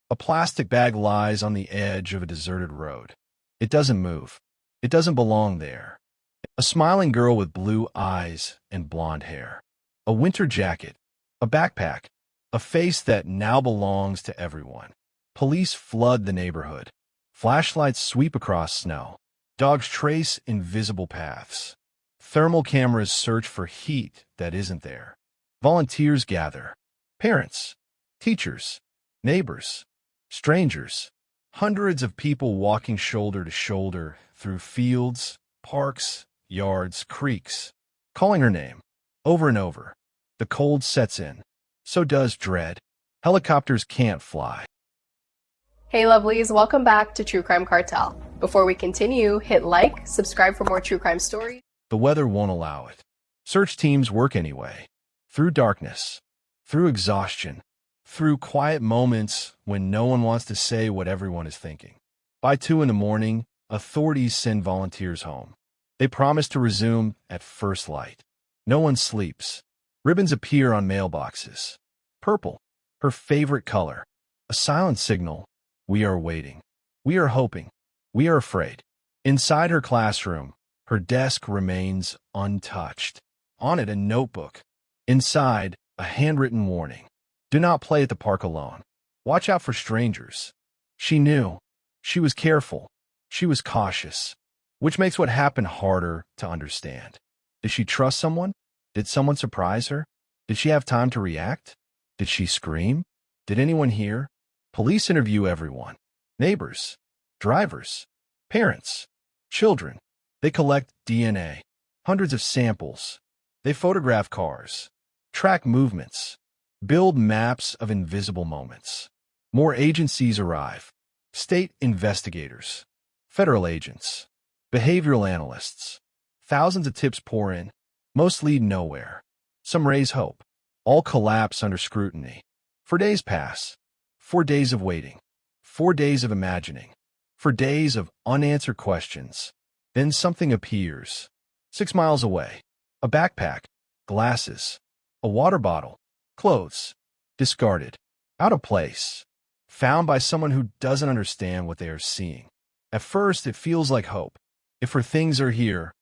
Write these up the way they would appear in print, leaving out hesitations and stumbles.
A plastic bag lies on the edge of a deserted road. It doesn't move. It doesn't belong there. A smiling girl with blue eyes and blonde hair. A winter jacket. A backpack. A face that now belongs to everyone. Police flood the neighborhood. Flashlights sweep across snow. Dogs trace invisible paths. Thermal cameras search for heat that isn't there. Volunteers gather. Parents, teachers, neighbors, strangers. Hundreds of people walking shoulder to shoulder through fields, parks, yards, creeks, calling her name over and over. The cold sets in. So does dread. Helicopters can't fly. Hey lovelies, welcome back to True Crime Cartel. Before we continue, hit like, subscribe for more true crime stories. The weather won't allow it. Search teams work anyway. Through darkness, through exhaustion, through quiet moments when no one wants to say what everyone is thinking. By 2 a.m, authorities send volunteers home. They promise to resume at first light. No one sleeps. Ribbons appear on mailboxes. Purple, her favorite color. A silent signal. We are waiting. We are hoping. We are afraid. Inside her classroom, her desk remains untouched. On it, a notebook. Inside, a handwritten warning. Do not play at the park alone. Watch out for strangers. She knew. She was careful. She was cautious. Which makes what happened harder to understand. Did she trust someone? Did someone surprise her? Did she have time to react? Did she scream? Did anyone hear? Police interview everyone. Neighbors, drivers, parents, children. They collect DNA, hundreds of samples. They photograph cars, track movements, build maps of invisible moments. More agencies arrive. State investigators, federal agents, behavioral analysts. Thousands of tips pour in. Most lead nowhere. Some raise hope. All collapse under scrutiny. 4 days pass. 4 days of waiting. 4 days of imagining. 4 days of unanswered questions. Then something appears. 6 miles away. A backpack. Glasses. A water bottle. Clothes. Discarded. Out of place. Found by someone who doesn't understand what they are seeing. At first, it feels like hope. If her things are here,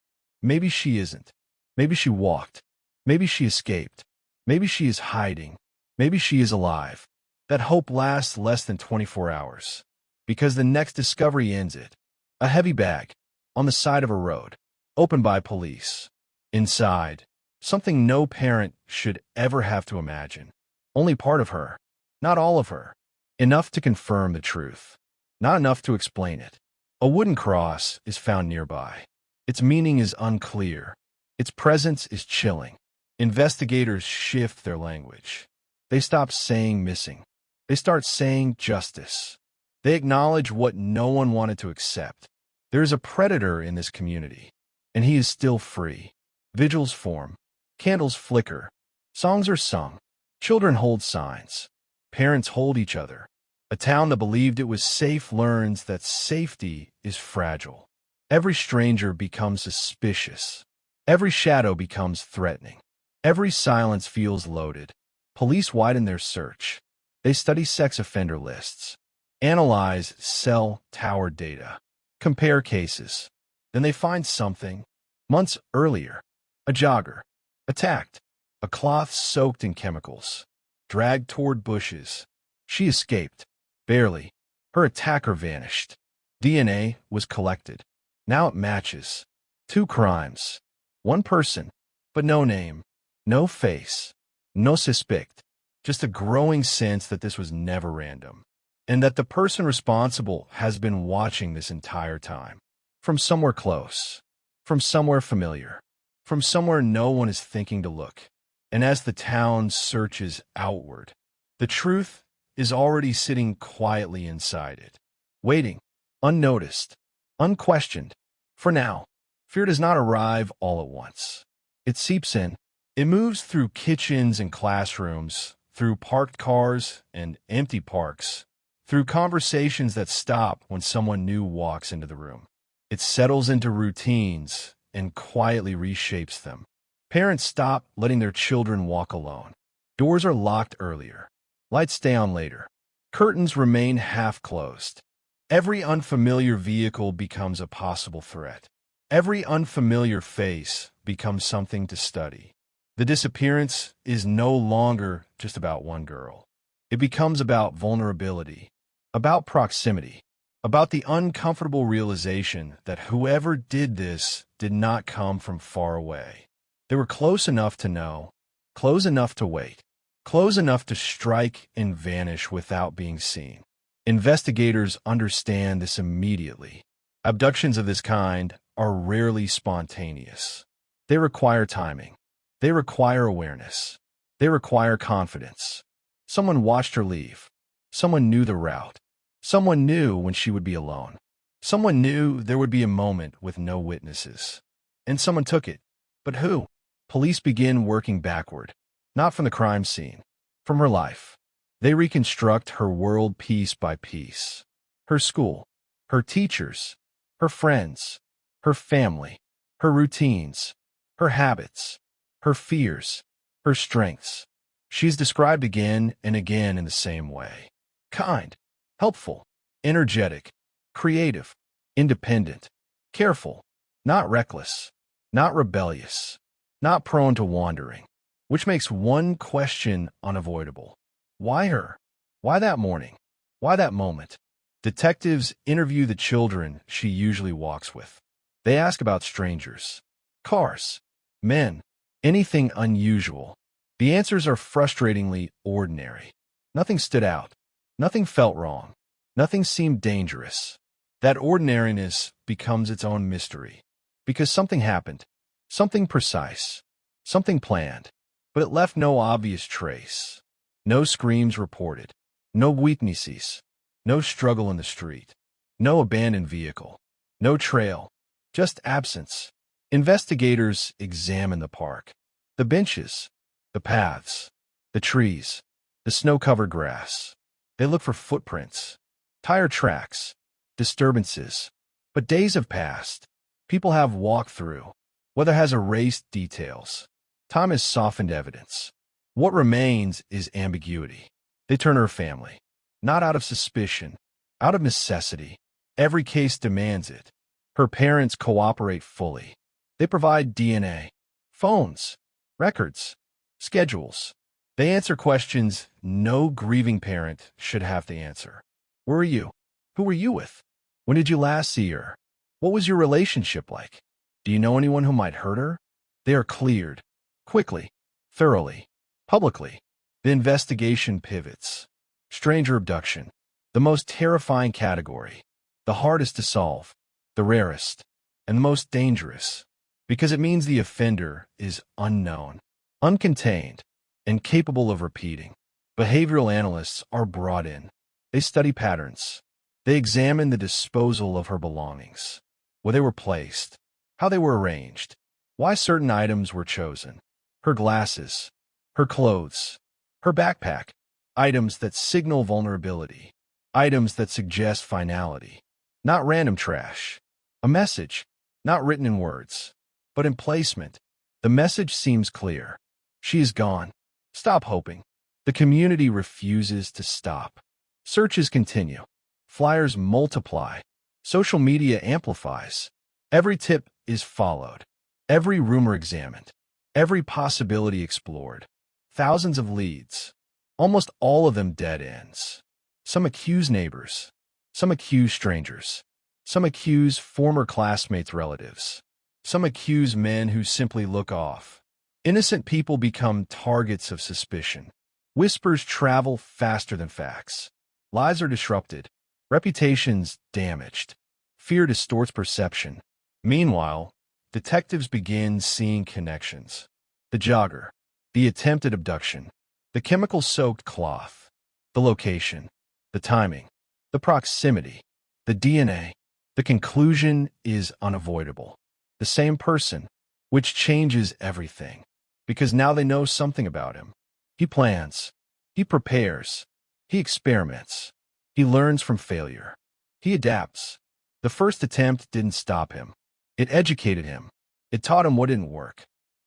maybe she isn't. Maybe she walked. Maybe she escaped. Maybe she is hiding. Maybe she is alive. That hope lasts less than 24 hours. Because the next discovery ends it. A heavy bag. On the side of a road. Opened by police. Inside. Something no parent should ever have to imagine. Only part of her. Not all of her. Enough to confirm the truth. Not enough to explain it. A wooden cross is found nearby. Its meaning is unclear. Its presence is chilling. Investigators shift their language. They stop saying missing. They start saying justice. They acknowledge what no one wanted to accept. There is a predator in this community, and he is still free. Vigils form. Candles flicker. Songs are sung. Children hold signs. Parents hold each other. A town that believed it was safe learns that safety is fragile. Every stranger becomes suspicious. Every shadow becomes threatening. Every silence feels loaded. Police widen their search. They study sex offender lists, analyze cell tower data, compare cases. Then they find something. Months earlier, a jogger, attacked, a cloth soaked in chemicals, dragged toward bushes. She escaped. Barely. Her attacker vanished. DNA was collected. Now it matches. 2 crimes. 1 person, but no name, no face, no suspect. Just a growing sense that this was never random, and that the person responsible has been watching this entire time. From somewhere close, from somewhere familiar, from somewhere no one is thinking to look. And as the town searches outward, the truth is already sitting quietly inside it, waiting, unnoticed, unquestioned. For now, fear does not arrive all at once. It seeps in. It moves through kitchens and classrooms, through parked cars and empty parks, through conversations that stop when someone new walks into the room. It settles into routines and quietly reshapes them. Parents stop letting their children walk alone. Doors are locked earlier. Lights stay on later. Curtains remain half closed. Every unfamiliar vehicle becomes a possible threat. Every unfamiliar face becomes something to study. The disappearance is no longer just about one girl. It becomes about vulnerability, about proximity, about the uncomfortable realization that whoever did this did not come from far away. They were close enough to know, close enough to wait, close enough to strike and vanish without being seen. Investigators understand this immediately. Abductions of this kind are rarely spontaneous. They require timing. They require awareness. They require confidence. Someone watched her leave. Someone knew the route. Someone knew when she would be alone. Someone knew there would be a moment with no witnesses. And someone took it. But who? Police begin working backward, not from the crime scene, from her life. They reconstruct her world piece by piece. Her school, her teachers, her friends, her family, her routines, her habits, her fears, her strengths. She's described again and again in the same way. Kind, helpful, energetic, creative, independent, careful, not reckless, not rebellious, not prone to wandering, which makes one question unavoidable. Why her? Why that morning? Why that moment? Detectives interview the children she usually walks with. They ask about strangers, cars, men, anything unusual. The answers are frustratingly ordinary. Nothing stood out. Nothing felt wrong. Nothing seemed dangerous. That ordinariness becomes its own mystery. Because something happened. Something precise. Something planned. But it left no obvious trace. No screams reported. No weaknesses. No struggle in the street. No abandoned vehicle. No trail. Just absence. Investigators examine the park. The benches. The paths. The trees. The snow-covered grass. They look for footprints. Tire tracks. Disturbances. But days have passed. People have walked through. Weather has erased details. Time has softened evidence. What remains is ambiguity. They turn to her family. Not out of suspicion. Out of necessity. Every case demands it. Her parents cooperate fully. They provide DNA, phones, records, schedules. They answer questions no grieving parent should have to answer. Where are you? Who were you with? When did you last see her? What was your relationship like? Do you know anyone who might hurt her? They are cleared. Quickly. Thoroughly. Publicly. The investigation pivots. Stranger abduction. The most terrifying category. The hardest to solve. The rarest. And the most dangerous. Because it means the offender is unknown, uncontained, and capable of repeating. Behavioral analysts are brought in. They study patterns. They examine the disposal of her belongings, where they were placed, how they were arranged, why certain items were chosen. Her glasses, her clothes, her backpack, items that signal vulnerability, items that suggest finality, not random trash. A message, not written in words, but in placement. The message seems clear. She is gone. Stop hoping. The community refuses to stop. Searches continue. Flyers multiply. Social media amplifies. Every tip is followed. Every rumor examined. Every possibility explored. Thousands of leads. Almost all of them dead ends. Some accuse neighbors. Some accuse strangers. Some accuse former classmates' relatives. Some accuse men who simply look off. Innocent people become targets of suspicion. Whispers travel faster than facts. Lives are disrupted. Reputations damaged. Fear distorts perception. Meanwhile, detectives begin seeing connections. The jogger. The attempted abduction. The chemical-soaked cloth. The location. The timing. The proximity. The DNA. The conclusion is unavoidable. The same person, which changes everything. Because now they know something about him. He plans. He prepares. He experiments. He learns from failure. He adapts. The first attempt didn't stop him. It educated him. It taught him what didn't work.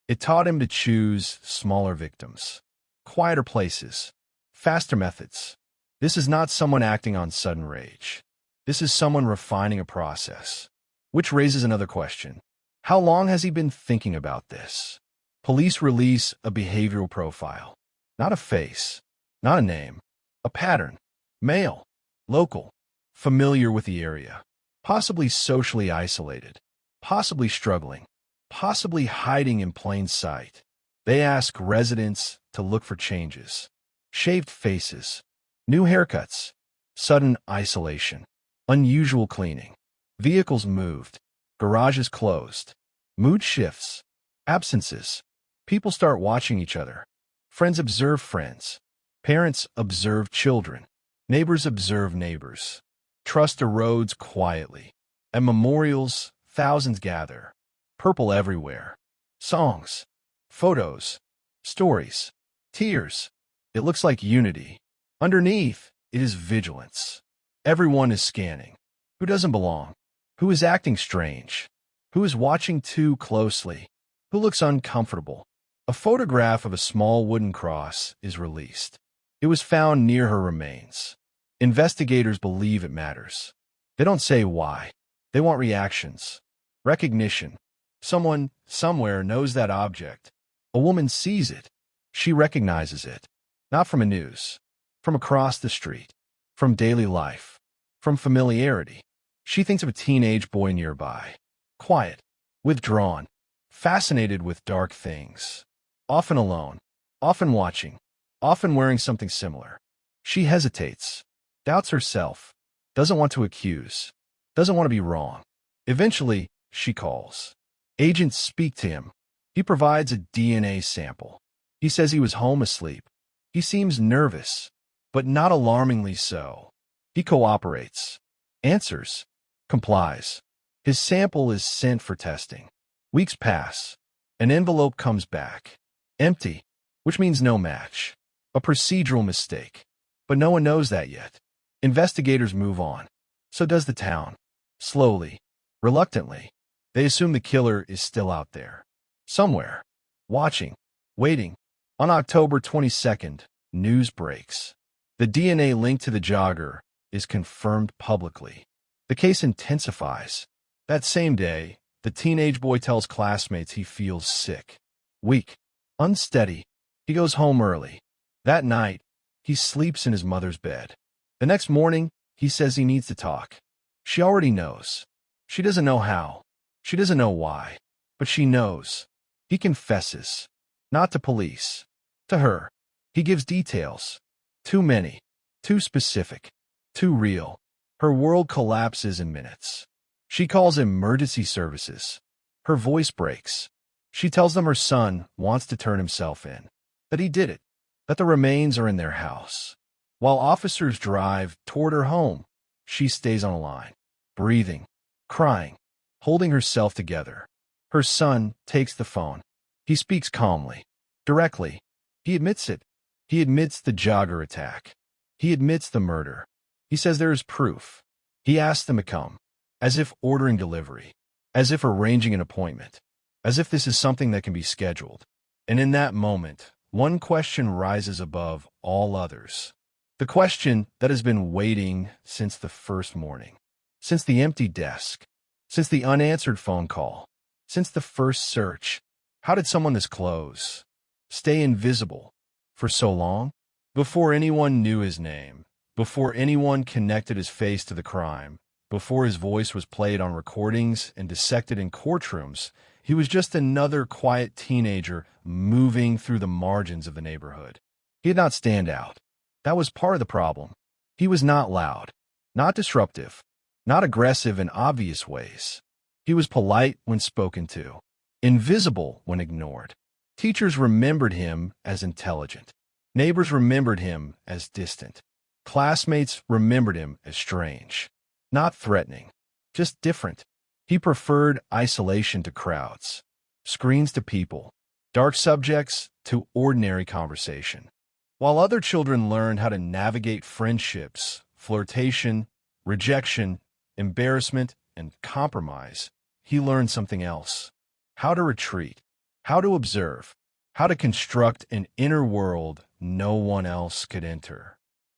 It taught him to choose smaller victims, quieter places, faster methods. This is not someone acting on sudden rage. This is someone refining a process. Which raises another question. How long has he been thinking about this? Police release a behavioral profile. Not a face, not a name, a pattern. Male, local, familiar with the area, possibly socially isolated, possibly struggling, possibly hiding in plain sight. They ask residents to look for changes. Shaved faces, new haircuts, sudden isolation, unusual cleaning, vehicles moved, garages closed, mood shifts, absences. People start watching each other. Friends observe friends. Parents observe children. Neighbors observe neighbors. Trust erodes quietly. At memorials, thousands gather. Purple everywhere. Songs, photos, stories, tears. It looks like unity. Underneath, it is vigilance. Everyone is scanning. Who doesn't belong? Who is acting strange? Who is watching too closely? Who looks uncomfortable? A photograph of a small wooden cross is released. It was found near her remains. Investigators believe it matters. They don't say why. They want reactions. Recognition. Someone, somewhere knows that object. A woman sees it. She recognizes it. Not from a news. From across the street. From daily life. From familiarity. She thinks of a teenage boy nearby. Quiet. Withdrawn. Fascinated with dark things. Often alone. Often watching. Often wearing something similar. She hesitates. Doubts herself. Doesn't want to accuse. Doesn't want to be wrong. Eventually, she calls. Agents speak to him. He provides a DNA sample. He says he was home asleep. He seems nervous, but not alarmingly so. He cooperates. Answers. Complies. His sample is sent for testing. Weeks pass. An envelope comes back. Empty, which means no match. A procedural mistake. But no one knows that yet. Investigators move on. So does the town. Slowly. Reluctantly. They assume the killer is still out there. Somewhere. Watching. Waiting. On October 22nd, news breaks. The DNA linked to the jogger is confirmed publicly. The case intensifies. That same day, the teenage boy tells classmates he feels sick. Weak. Unsteady. He goes home early. That night, he sleeps in his mother's bed. The next morning, he says he needs to talk. She already knows. She doesn't know how. She doesn't know why. But she knows. He confesses. Not to police. To her. He gives details. Too many. Too specific. Too real. Her world collapses in minutes. She calls emergency services. Her voice breaks. She tells them her son wants to turn himself in. That he did it. That the remains are in their house. While officers drive toward her home, she stays on a line. Breathing. Crying. Holding herself together. Her son takes the phone. He speaks calmly. Directly. He admits it. He admits the jogger attack. He admits the murder. He says there is proof. He asks them to come. As if ordering delivery. As if arranging an appointment. As if this is something that can be scheduled. And in that moment, one question rises above all others. The question that has been waiting since the first morning. Since the empty desk. Since the unanswered phone call. Since the first search. How did someone this close stay invisible for so long? Before anyone knew his name. Before anyone connected his face to the crime. Before his voice was played on recordings and dissected in courtrooms, he was just another quiet teenager moving through the margins of the neighborhood. He did not stand out. That was part of the problem. He was not loud, not disruptive, not aggressive in obvious ways. He was polite when spoken to, invisible when ignored. Teachers remembered him as intelligent. Neighbors remembered him as distant. Classmates remembered him as strange. Not threatening, just different. He preferred isolation to crowds, screens to people, dark subjects to ordinary conversation. While other children learned how to navigate friendships, flirtation, rejection, embarrassment, and compromise, he learned something else. How to retreat, how to observe, how to construct an inner world no one else could enter.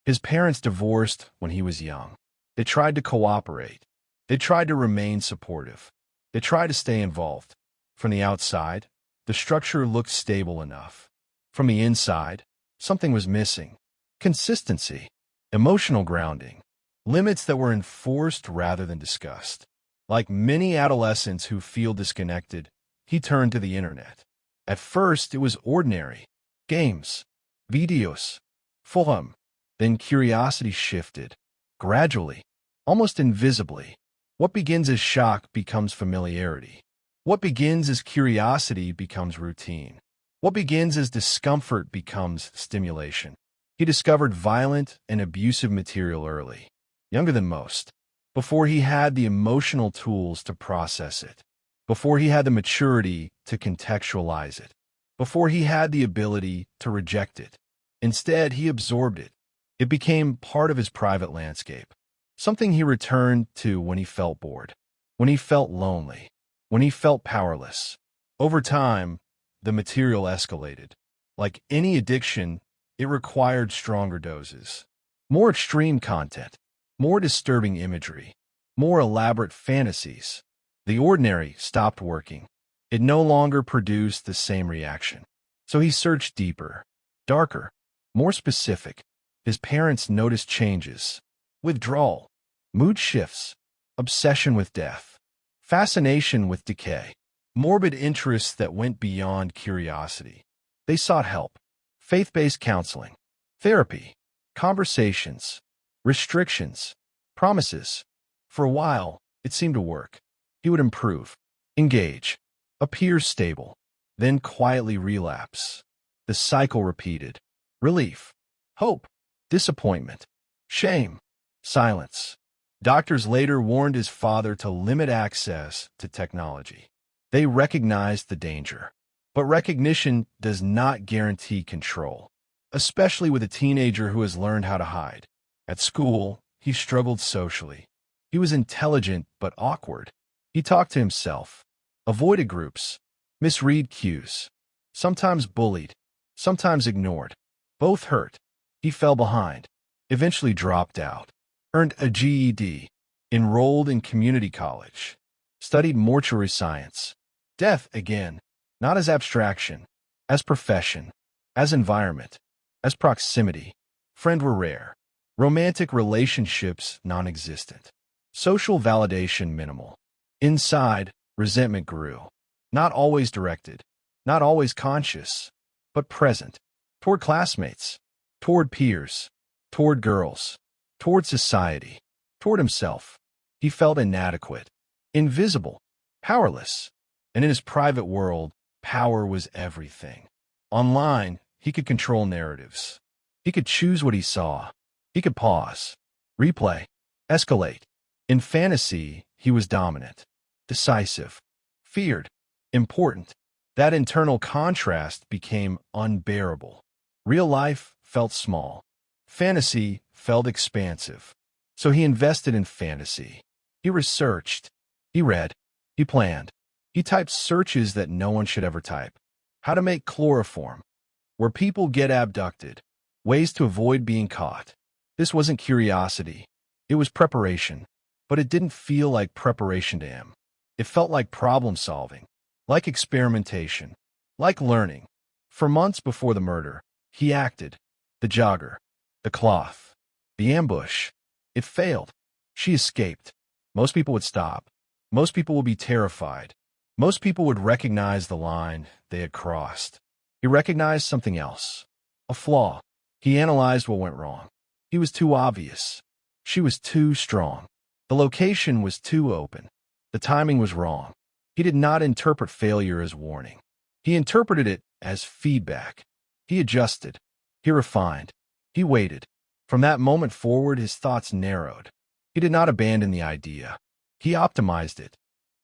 His parents divorced when he was young. They tried to cooperate. They tried to remain supportive. They tried to stay involved. From the outside, the structure looked stable enough. From the inside, something was missing. Consistency, emotional grounding, limits that were enforced rather than discussed. Like many adolescents who feel disconnected, he turned to the internet. At first, it was ordinary. Games, videos, fun. Then curiosity shifted. Gradually, almost invisibly. What begins as shock becomes familiarity. What begins as curiosity becomes routine. What begins as discomfort becomes stimulation. He discovered violent and abusive material early, younger than most, before he had the emotional tools to process it, before he had the maturity to contextualize it, before he had the ability to reject it. Instead, he absorbed it. It became part of his private landscape, something he returned to when he felt bored, when he felt lonely, when he felt powerless. Over time, the material escalated. Like any addiction, it required stronger doses, more extreme content, more disturbing imagery, more elaborate fantasies. The ordinary stopped working. It no longer produced the same reaction. So he searched deeper, darker, more specific. His parents noticed changes: withdrawal, mood shifts, obsession with death, fascination with decay, morbid interests that went beyond curiosity. They sought help: faith-based counseling, therapy, conversations, restrictions, promises. For a while, it seemed to work. He would improve, engage, appear stable, then quietly relapse. The cycle repeated: relief, hope, disappointment, shame, silence. Doctors later warned his father to limit access to technology. They recognized the danger. But recognition does not guarantee control, especially with a teenager who has learned how to hide. At school, he struggled socially. He was intelligent but awkward. He talked to himself, avoided groups, misread cues, sometimes bullied, sometimes ignored. Both hurt. He fell behind, eventually dropped out, earned a GED, enrolled in community college, studied mortuary science. Death, again, not as abstraction, as profession, as environment, as proximity. Friends were rare. Romantic relationships non-existent. Social validation minimal. Inside, resentment grew. Not always directed, not always conscious, but present. Toward classmates, toward peers, toward girls, toward society, toward himself. He felt inadequate, invisible, powerless. And in his private world, power was everything. Online, he could control narratives. He could choose what he saw. He could pause, replay, escalate. In fantasy, he was dominant, decisive, feared, important. That internal contrast became unbearable. Real life felt small. Fantasy felt expansive. So he invested in fantasy. He researched. He read. He planned. He typed searches that no one should ever type. How to make chloroform, where people get abducted, ways to avoid being caught. This wasn't curiosity. It was preparation. But it didn't feel like preparation to him. It felt like problem solving, like experimentation, like learning. For months before the murder, he acted. The jogger, the cloth, the ambush. It failed. She escaped. Most people would stop. Most people would be terrified. Most people would recognize the line they had crossed. He recognized something else, a flaw. He analyzed what went wrong. He was too obvious. She was too strong. The location was too open. The timing was wrong. He did not interpret failure as warning. He interpreted it as feedback. He adjusted. He refined. He waited. From that moment forward, his thoughts narrowed. He did not abandon the idea. He optimized it.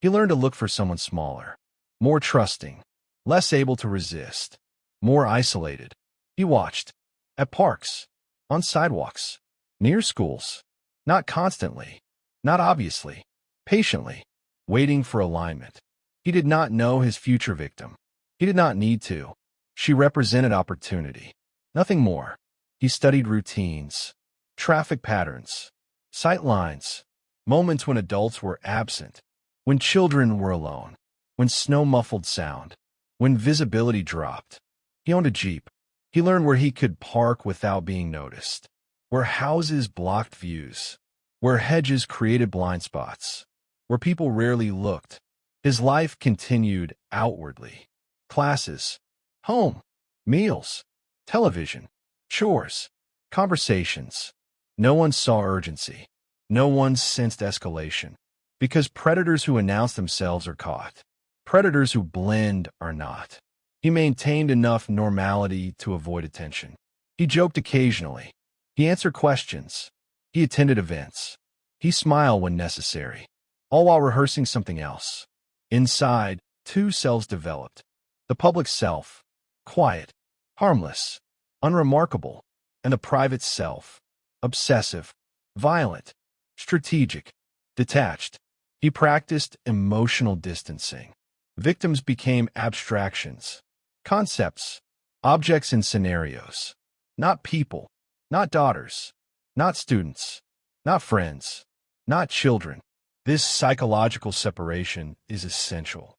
He learned to look for someone smaller, more trusting, less able to resist, more isolated. He watched. At parks, on sidewalks, near schools. Not constantly, not obviously, patiently, waiting for alignment. He did not know his future victim. He did not need to. She represented opportunity. Nothing more. He studied routines, traffic patterns, sight lines, moments when adults were absent, when children were alone, when snow muffled sound, when visibility dropped. He owned a Jeep. He learned where he could park without being noticed, where houses blocked views, where hedges created blind spots, where people rarely looked. His life continued outwardly. Classes, home, meals, television, chores, conversations. No one saw urgency. No one sensed escalation. Because predators who announce themselves are caught. Predators who blend are not. He maintained enough normality to avoid attention. He joked occasionally. He answered questions. He attended events. He smiled when necessary, all while rehearsing something else. Inside, two selves developed. The public self, quiet, harmless, unremarkable, and the private self, obsessive, violent, strategic, detached. He practiced emotional distancing. Victims became abstractions, concepts, objects and scenarios. Not people, not daughters, not students, not friends, not children. This psychological separation is essential.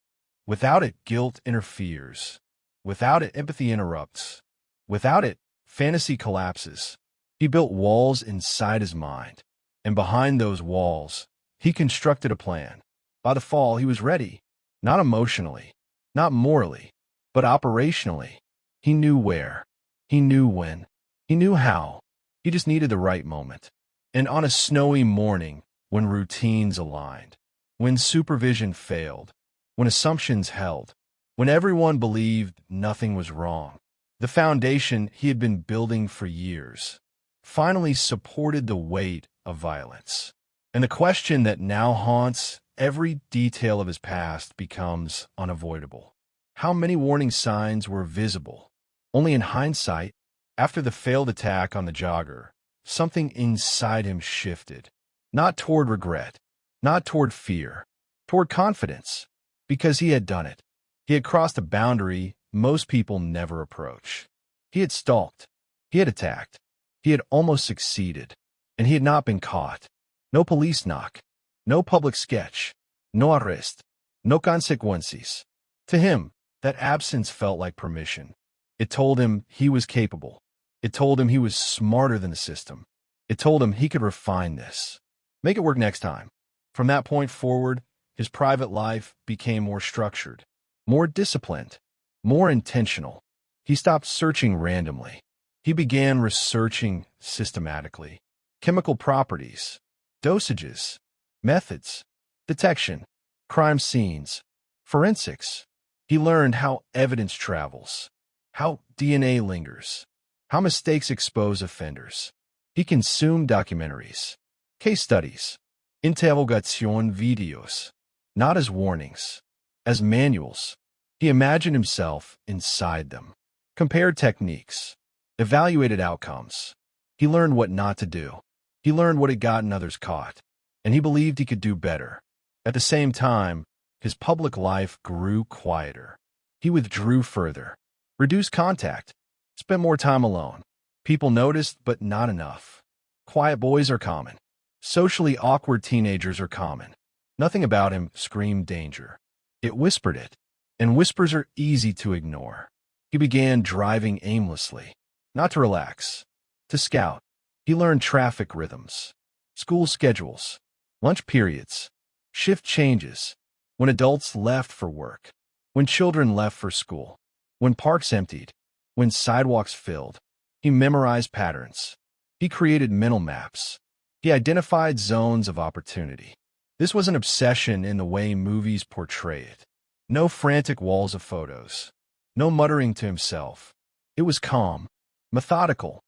Without it, guilt interferes. Without it, empathy interrupts. Without it, fantasy collapses. He built walls inside his mind, and behind those walls, he constructed a plan. By the fall, he was ready, not emotionally, not morally, but operationally. He knew where. He knew when. He knew how. He just needed the right moment. And on a snowy morning, when routines aligned, when supervision failed, when assumptions held, when everyone believed nothing was wrong, the foundation he had been building for years finally supported the weight of violence. And the question that now haunts every detail of his past becomes unavoidable. How many warning signs were visible? Only in hindsight, after the failed attack on the jogger, something inside him shifted. Not toward regret, not toward fear, toward confidence, because he had done it. He had crossed a boundary most people never approach. He had stalked. He had attacked. He had almost succeeded, and he had not been caught. No police knock, no public sketch, no arrest, no consequences. To him, that absence felt like permission. It told him he was capable. It told him he was smarter than the system. It told him he could refine this. Make it work next time. From that point forward, his private life became more structured, more disciplined, more intentional. He stopped searching randomly. He began researching systematically. Chemical properties, dosages, methods, detection, crime scenes, forensics. He learned how evidence travels, how DNA lingers, how mistakes expose offenders. He consumed documentaries, case studies, interrogation videos, not as warnings, as manuals. He imagined himself inside them, compared techniques, evaluated outcomes. He learned what not to do. He learned what had gotten others caught, and he believed he could do better. At the same time, his public life grew quieter. He withdrew further, reduced contact, spent more time alone. People noticed, but not enough. Quiet boys are common. Socially awkward teenagers are common. Nothing about him screamed danger. It whispered it, and whispers are easy to ignore. He began driving aimlessly, not to relax, to scout. He learned traffic rhythms, school schedules, lunch periods, shift changes, when adults left for work, when children left for school, when parks emptied, when sidewalks filled. He memorized patterns. He created mental maps. He identified zones of opportunity. This was an obsession in the way movies portray it. No frantic walls of photos. No muttering to himself. It was calm, methodical,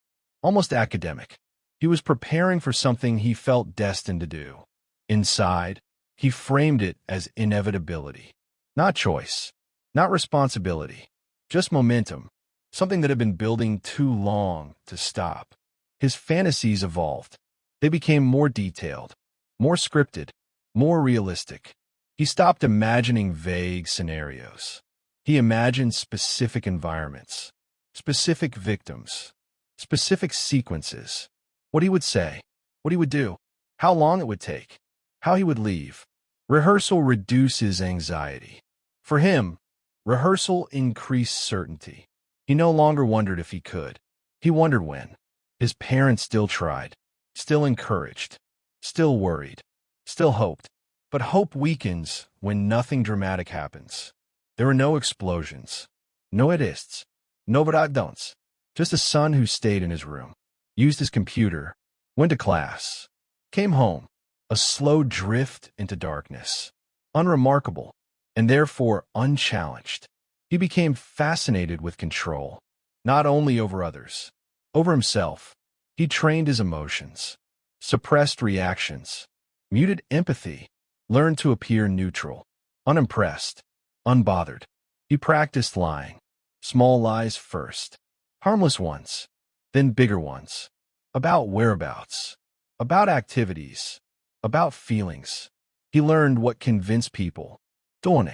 almost academic. He was preparing for something he felt destined to do. Inside, he framed it as inevitability. Not choice, not responsibility, just momentum, something that had been building too long to stop. His fantasies evolved. They became more detailed, more scripted, more realistic. He stopped imagining vague scenarios. He imagined specific environments, specific victims, specific sequences. What he would say, what he would do, how long it would take, how he would leave. Rehearsal reduces anxiety. For him, rehearsal increased certainty. He no longer wondered if he could. He wondered when. His parents still tried, still encouraged, still worried, still hoped. But hope weakens when nothing dramatic happens. There were no explosions, no arrests, no verdadons. Just a son who stayed in his room, used his computer, went to class, came home, a slow drift into darkness, unremarkable, and therefore unchallenged. He became fascinated with control, not only over others, over himself. He trained his emotions, suppressed reactions, muted empathy, learned to appear neutral, unimpressed, unbothered. He practiced lying, small lies first, harmless ones, then bigger ones, about whereabouts, about activities, about feelings. He learned what convinced people. Tone,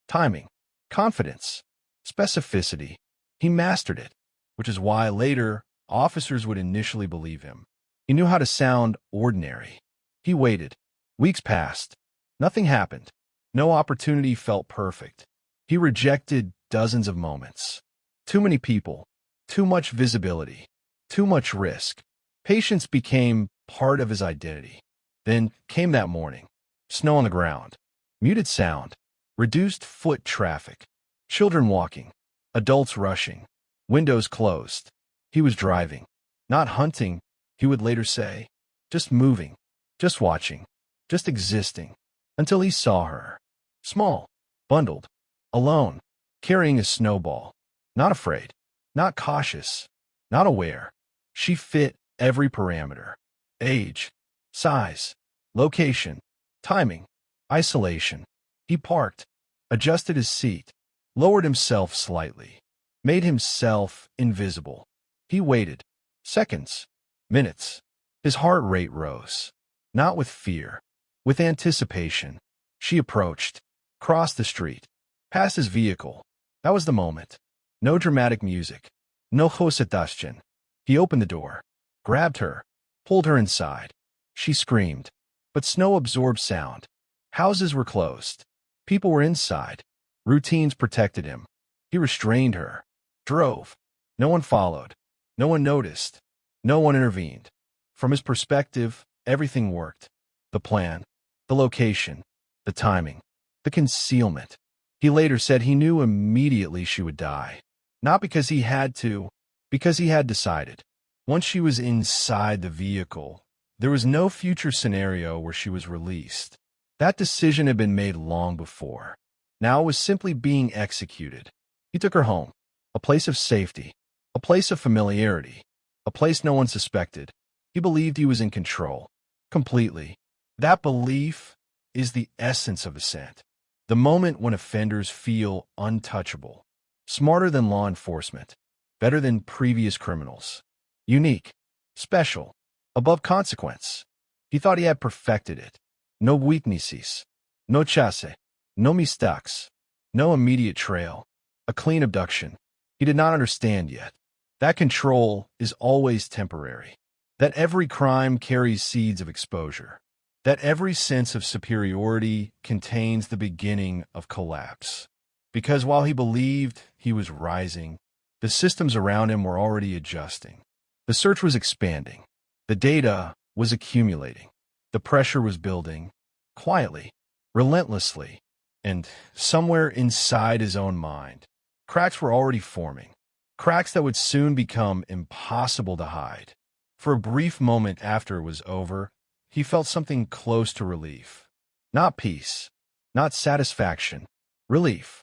timing, confidence, specificity. He mastered it, which is why later officers would initially believe him. He knew how to sound ordinary. He waited. Weeks passed. Nothing happened. No opportunity felt perfect. He rejected dozens of moments. Too many people, too much visibility, too much risk. Patience became part of his identity. Then came that morning. Snow on the ground, muted sound, reduced foot traffic, children walking, adults rushing, windows closed. He was driving, not hunting, he would later say, just moving, just watching, just existing, until he saw her. Small, bundled, alone, carrying a snowball. Not afraid, not cautious, not aware. She fit every parameter. Age, size, location, timing, isolation. He parked, adjusted his seat, lowered himself slightly, made himself invisible. He waited. Seconds, minutes. His heart rate rose. Not with fear, with anticipation. She approached, crossed the street, past his vehicle. That was the moment. No dramatic music. No hositashchen. He opened the door, grabbed her, pulled her inside. She screamed, but snow absorbed sound. Houses were closed. People were inside. Routines protected him. He restrained her, drove. No one followed. No one noticed. No one intervened. From his perspective, everything worked. The plan, the location, the timing, the concealment. He later said he knew immediately she would die. Not because he had to, because he had decided. Once she was inside the vehicle, there was no future scenario where she was released. That decision had been made long before. Now it was simply being executed. He took her home, a place of safety, a place of familiarity, a place no one suspected. He believed he was in control, completely. That belief is the essence of assent. The moment when offenders feel untouchable, smarter than law enforcement, better than previous criminals, unique, special, above consequence. He thought he had perfected it. No weaknesses, no chase, no mistakes, no immediate trail, a clean abduction. He did not understand yet. That control is always temporary. That every crime carries seeds of exposure. That every sense of superiority contains the beginning of collapse. Because while he believed he was rising, the systems around him were already adjusting. The search was expanding. The data was accumulating. The pressure was building, quietly, relentlessly, and somewhere inside his own mind, cracks were already forming. Cracks that would soon become impossible to hide. For a brief moment after it was over, he felt something close to relief. Not peace, not satisfaction, relief.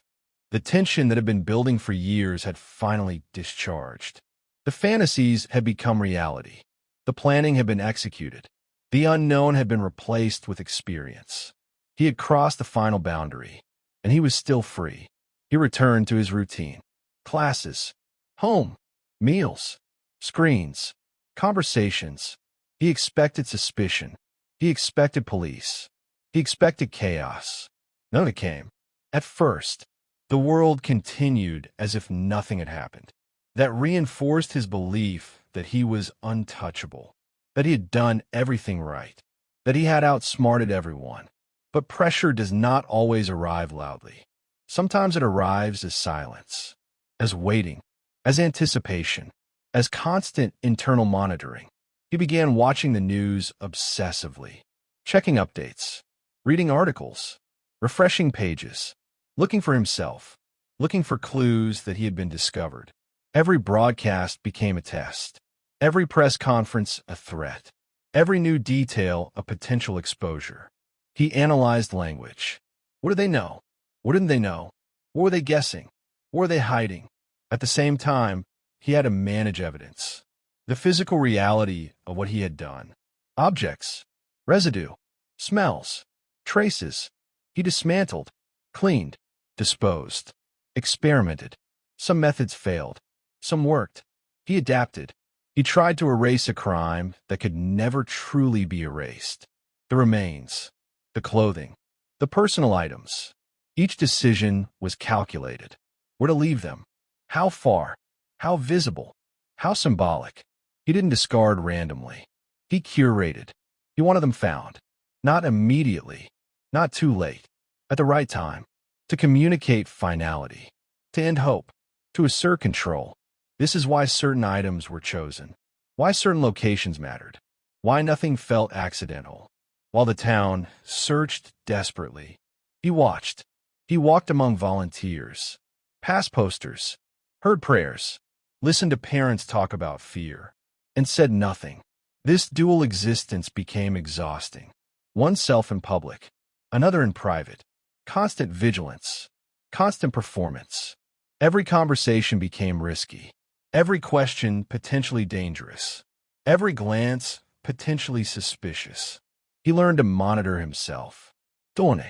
The tension that had been building for years had finally discharged. The fantasies had become reality. The planning had been executed. The unknown had been replaced with experience. He had crossed the final boundary, and he was still free. He returned to his routine. Classes, home, meals, screens, conversations. He expected suspicion. He expected police. He expected chaos. None of it came. At first, the world continued as if nothing had happened. That reinforced his belief that he was untouchable. that he had done everything right, that he had outsmarted everyone. But pressure does not always arrive loudly. Sometimes it arrives as silence, as waiting, as anticipation, as constant internal monitoring. He began watching the news obsessively, checking updates, reading articles, refreshing pages, looking for himself, looking for clues that he had been discovered. Every broadcast became a test, every press conference a threat, every new detail a potential exposure. He analyzed language. What did they know? What didn't they know? What were they guessing? What were they hiding? At the same time, he had to manage evidence. The physical reality of what he had done. Objects, residue, smells, traces. He dismantled, cleaned, disposed, experimented. Some methods failed. Some worked. He adapted. He tried to erase a crime that could never truly be erased. The remains, the clothing, the personal items. Each decision was calculated. Where to leave them? How far? How visible? How symbolic? He didn't discard randomly. He curated. He wanted them found. Not immediately. Not too late. At the right time. To communicate finality. To end hope. To assert control. This is why certain items were chosen. Why certain locations mattered. Why nothing felt accidental. While the town searched desperately, he watched. He walked among volunteers, passed posters, heard prayers, listened to parents talk about fear, and said nothing. This dual existence became exhausting. One self in public, another in private. Constant vigilance, constant performance. Every conversation became risky. Every question potentially dangerous. Every glance potentially suspicious. He learned to monitor himself. Tone,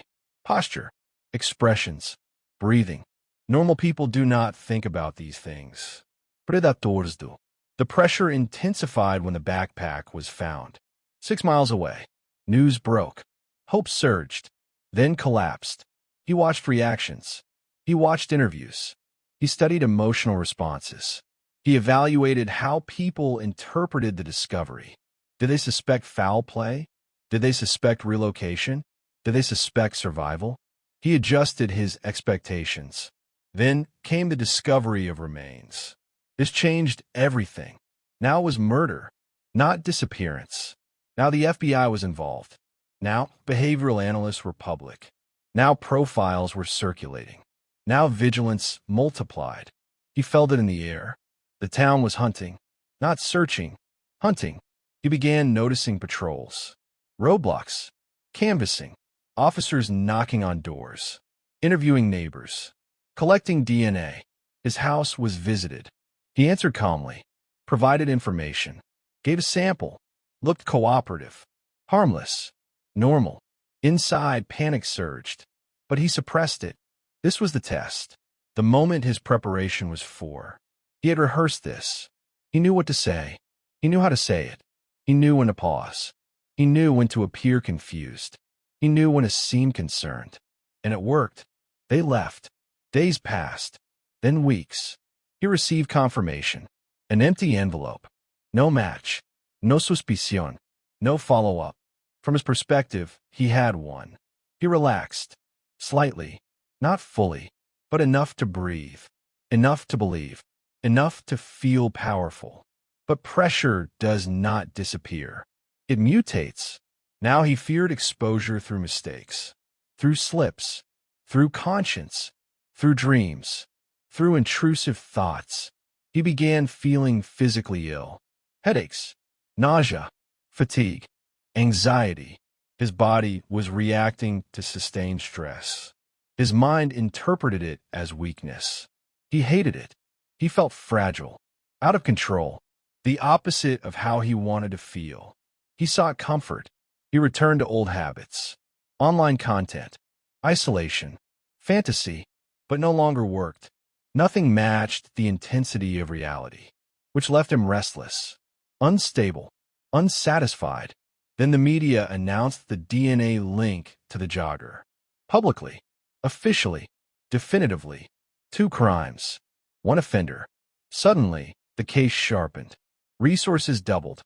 posture, expressions, breathing. Normal people do not think about these things. Predators do. The pressure intensified when the backpack was found. 6 miles away. News broke. Hope surged, then collapsed. He watched reactions. He watched interviews. He studied emotional responses. He evaluated how people interpreted the discovery. Did they suspect foul play? Did they suspect relocation? Did they suspect survival? He adjusted his expectations. Then came the discovery of remains. This changed everything. Now it was murder, not disappearance. Now the FBI was involved. Now behavioral analysts were public. Now profiles were circulating. Now vigilance multiplied. He felt it in the air. The town was hunting, not searching, hunting. He began noticing patrols, roadblocks, canvassing, officers knocking on doors, interviewing neighbors, collecting DNA. His house was visited. He answered calmly, provided information, gave a sample, looked cooperative, harmless, normal. Inside, panic surged, but he suppressed it. This was the test, the moment his preparation was for. He had rehearsed this. He knew what to say. He knew how to say it. He knew when to pause. He knew when to appear confused. He knew when to seem concerned. And it worked. They left. Days passed. Then weeks. He received confirmation. An empty envelope. No match. No suspicion. No follow-up. From his perspective, he had one. He relaxed. Slightly. Not fully. But enough to breathe. Enough to believe. Enough to feel powerful. But pressure does not disappear. It mutates. Now he feared exposure through mistakes, through slips, through conscience, through dreams, through intrusive thoughts. He began feeling physically ill. Headaches, nausea, fatigue, anxiety. His body was reacting to sustained stress. His mind interpreted it as weakness. He hated it. He felt fragile, out of control, the opposite of how he wanted to feel. He sought comfort. He returned to old habits, online content, isolation, fantasy, but no longer worked. Nothing matched the intensity of reality, which left him restless, unstable, unsatisfied. Then the media announced the DNA link to the jogger. Publicly, officially, definitively. 2 crimes, 1 offender. Suddenly, the case sharpened. Resources doubled.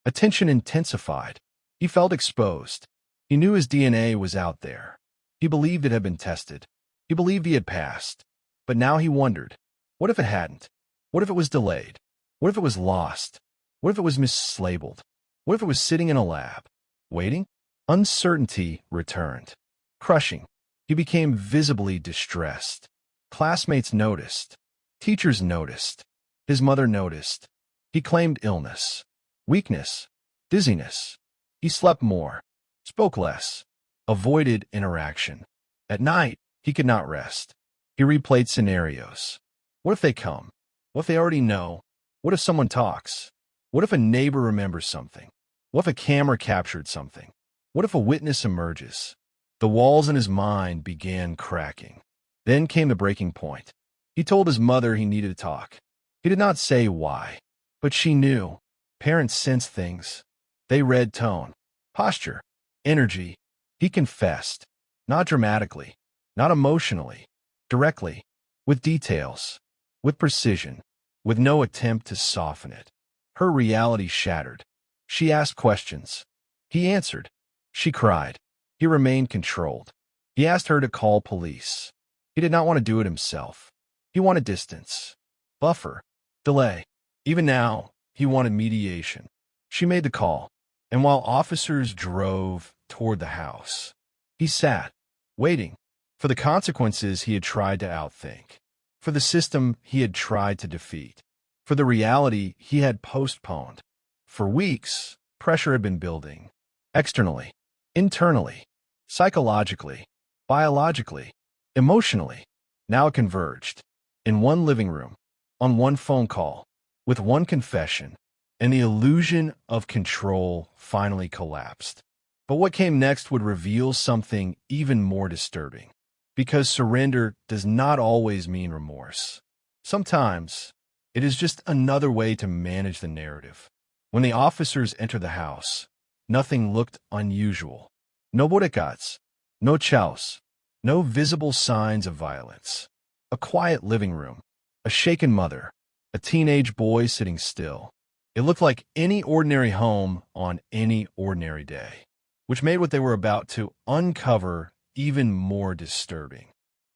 Attention intensified. He felt exposed. He knew his DNA was out there. He believed it had been tested. He believed he had passed. But now he wondered, what if it hadn't? What if it was delayed? What if it was lost? What if it was mislabeled? What if it was sitting in a lab, waiting? Uncertainty returned. Crushing. He became visibly distressed. Classmates noticed. Teachers noticed. His mother noticed. He claimed illness, weakness, dizziness. He slept more, spoke less, avoided interaction. At night, he could not rest. He replayed scenarios. What if they come? What if they already know? What if someone talks? What if a neighbor remembers something? What if a camera captured something? What if a witness emerges? The walls in his mind began cracking. Then came the breaking point. He told his mother he needed to talk. He did not say why, but she knew. Parents sense things. They read tone, posture, energy. He confessed, not dramatically, not emotionally, directly, with details, with precision, with no attempt to soften it. Her reality shattered. She asked questions. He answered. She cried. He remained controlled. He asked her to call police. He did not want to do it himself. He wanted distance, buffer, delay. Even now, he wanted mediation. She made the call, and while officers drove toward the house, he sat, waiting, for the consequences he had tried to outthink, for the system he had tried to defeat, for the reality he had postponed. For weeks, pressure had been building, externally, internally, psychologically, biologically, emotionally. Now it converged. In one living room, on one phone call, with one confession, and the illusion of control finally collapsed. But what came next would reveal something even more disturbing, because surrender does not always mean remorse. Sometimes, it is just another way to manage the narrative. When the officers entered the house, nothing looked unusual. No bodyguards, no chows, no visible signs of violence. A quiet living room, a shaken mother, a teenage boy sitting still. It looked like any ordinary home on any ordinary day, which made what they were about to uncover even more disturbing.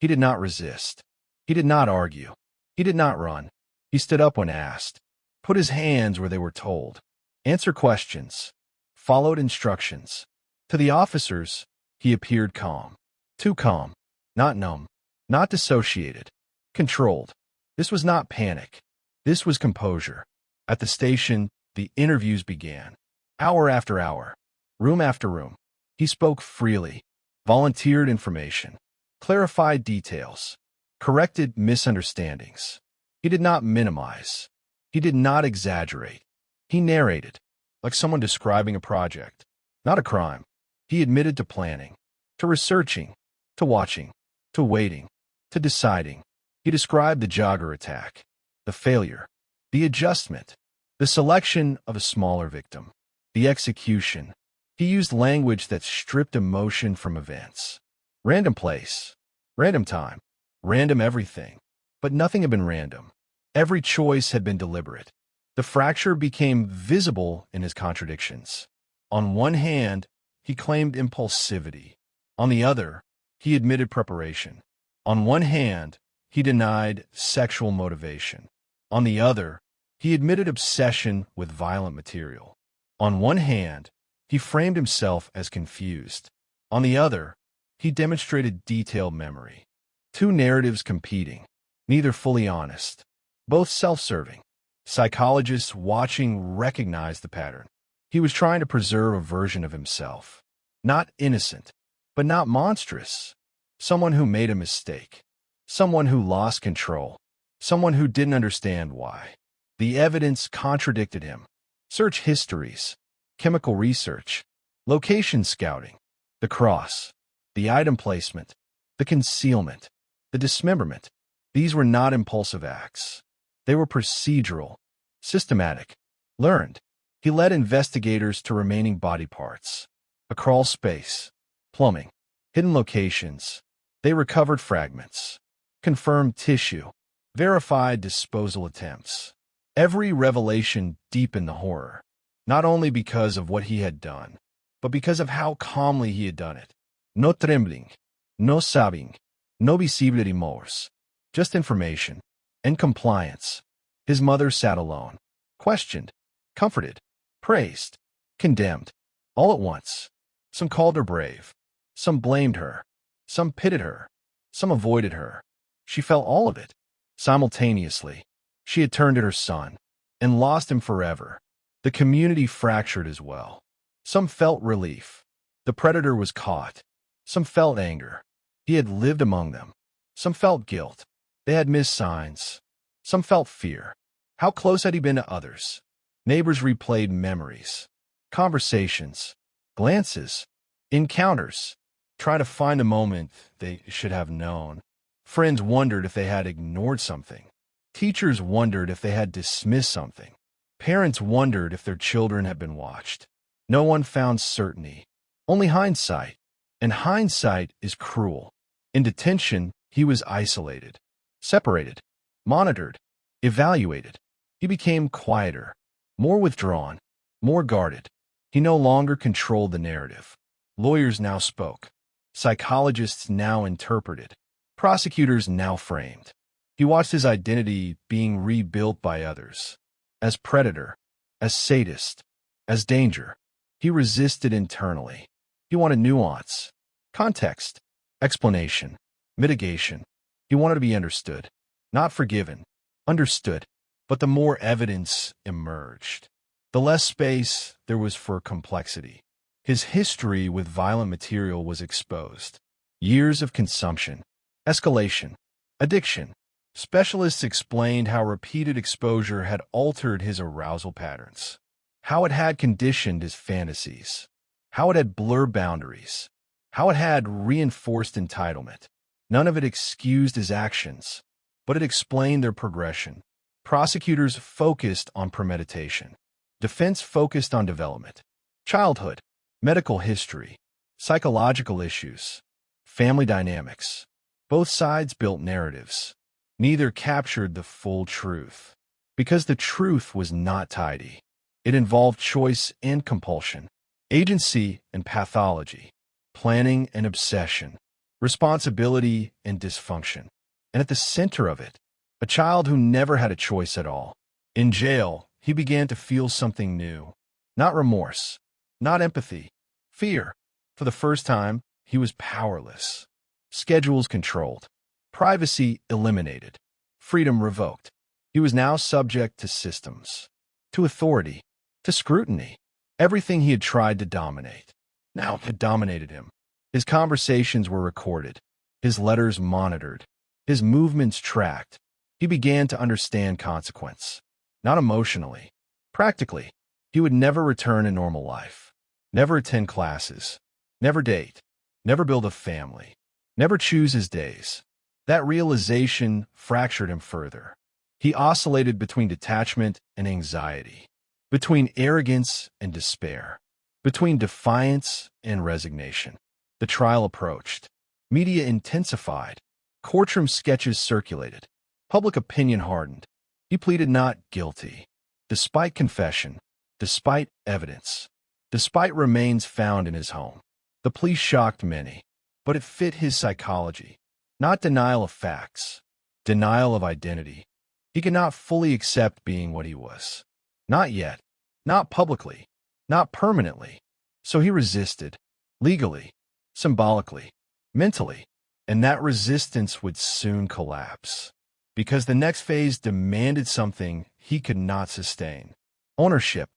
He did not resist. He did not argue. He did not run. He stood up when asked, put his hands where they were told, answered questions, followed instructions. To the officers, he appeared calm. Too calm, not numb, not dissociated, controlled. This was not panic. This was composure. At the station, the interviews began. Hour after hour, room after room. He spoke freely, volunteered information, clarified details, corrected misunderstandings. He did not minimize. He did not exaggerate. He narrated, like someone describing a project, not a crime. He admitted to planning, to researching, to watching, to waiting, to deciding. He described the jogger attack, the failure, the adjustment, the selection of a smaller victim, the execution. He used language that stripped emotion from events. Random place, random time, random everything. But nothing had been random. Every choice had been deliberate. The fracture became visible in his contradictions. On one hand, he claimed impulsivity. On the other, he admitted preparation. On one hand, he denied sexual motivation. On the other, he admitted obsession with violent material. On one hand, he framed himself as confused. On the other, he demonstrated detailed memory. Two narratives competing, neither fully honest, both self-serving. Psychologists watching recognized the pattern. He was trying to preserve a version of himself. Not innocent, but not monstrous. Someone who made a mistake. Someone who lost control. Someone who didn't understand why. The evidence contradicted him. Search histories, chemical research, location scouting, the cross, the item placement, the concealment, the dismemberment. These were not impulsive acts. They were procedural, systematic, learned. He led investigators to remaining body parts, a crawl space, plumbing, hidden locations. They recovered fragments, confirmed tissue, verified disposal attempts. Every revelation deepened the horror. not only because of what he had done, but because of how calmly he had done it. No trembling, no sobbing, no visible remorse, just information and compliance. His mother sat alone, questioned, comforted, praised, condemned, all at once. Some called her brave, some blamed her, some pitied her, some avoided her. She felt all of it. Simultaneously, she had turned at her son and lost him forever. The community fractured as well. Some felt relief. The predator was caught. Some felt anger. He had lived among them. Some felt guilt. They had missed signs. Some felt fear. How close had he been to others? Neighbors replayed memories, conversations, glances, encounters, trying to find a moment they should have known. Friends wondered if they had ignored something. Teachers wondered if they had dismissed something. Parents wondered if their children had been watched. No one found certainty, only hindsight, and hindsight is cruel. In detention, he was isolated, separated, monitored, evaluated. He became quieter, more withdrawn, more guarded. He no longer controlled the narrative. Lawyers now spoke. Psychologists now interpreted. Prosecutors now framed. He watched his identity being rebuilt by others. As predator, as sadist, as danger. He resisted internally. He wanted nuance, context, explanation, mitigation. He wanted to be understood, not forgiven, understood. But the more evidence emerged, the less space there was for complexity. His history with violent material was exposed. Years of consumption, escalation, addiction. Specialists explained how repeated exposure had altered his arousal patterns, how it had conditioned his fantasies, how it had blurred boundaries, how it had reinforced entitlement. None of it excused his actions, but it explained their progression. Prosecutors focused on premeditation. Defense focused on development, childhood, medical history, psychological issues, family dynamics. Both sides built narratives. Neither captured the full truth, because the truth was not tidy. It involved choice and compulsion, agency and pathology, planning and obsession, responsibility and dysfunction. And at the center of it, a child who never had a choice at all. In jail, he began to feel something new. Not remorse, not empathy, fear. For the first time, he was powerless. Schedules controlled, privacy eliminated, freedom revoked. He was now subject to systems, to authority, to scrutiny. Everything he had tried to dominate now had dominated him. His conversations were recorded, his letters monitored, his movements tracked. He began to understand consequence, not emotionally, practically. He would never return to normal life, never attend classes, never date, never build a family, never choose his days. That realization fractured him further. He oscillated between detachment and anxiety, between arrogance and despair, between defiance and resignation. The trial approached. Media intensified. Courtroom sketches circulated. Public opinion hardened. He pleaded not guilty, despite confession, despite evidence, despite remains found in his home. The plea shocked many, but it fit his psychology. Not denial of facts, denial of identity. He could not fully accept being what he was. Not yet, not publicly, not permanently. So he resisted, legally, symbolically, mentally, and that resistance would soon collapse. Because the next phase demanded something he could not sustain. Ownership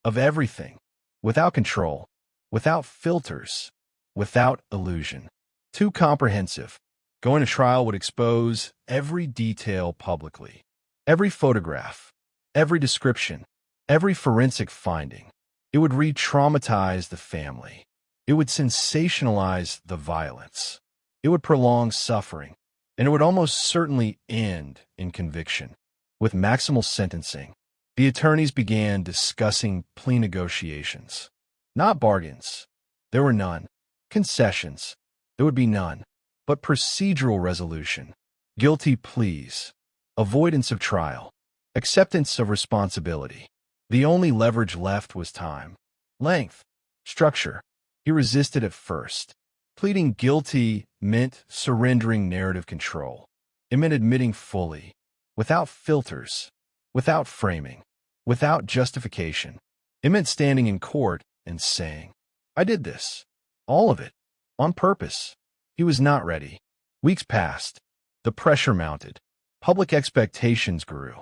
of everything, without control, without filters, without illusion. Too comprehensive. Going to trial would expose every detail publicly. Every photograph, every description, every forensic finding. It would re-traumatize the family. It would sensationalize the violence. It would prolong suffering. And it would almost certainly end in conviction. With maximal sentencing, the attorneys began discussing plea negotiations. Not bargains. There were none. Concessions. There would be none. But procedural resolution. Guilty pleas. Avoidance of trial. Acceptance of responsibility. The only leverage left was time. Length. Structure. He resisted at first. Pleading guilty meant surrendering narrative control. It meant admitting fully, without filters, without framing, without justification. It meant standing in court and saying, I did this. All of it. On purpose. He was not ready. Weeks passed. The pressure mounted. Public expectations grew.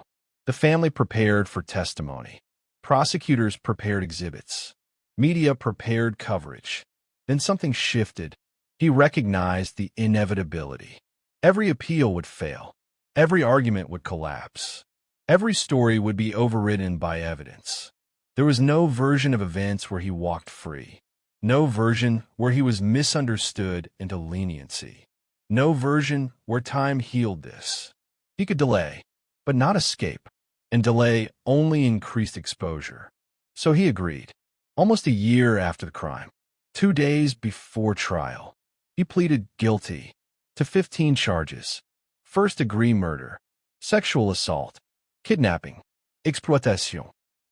The family prepared for testimony. Prosecutors prepared exhibits. Media prepared coverage. Then something shifted. He recognized the inevitability. Every appeal would fail. Every argument would collapse. Every story would be overridden by evidence. There was no version of events where he walked free. No version where he was misunderstood into leniency. No version where time healed this. He could delay, but not escape. And delay only increased exposure. So he agreed. Almost a year after the crime, 2 days before trial, he pleaded guilty to 15 charges. First-degree murder, sexual assault, kidnapping, exploitation,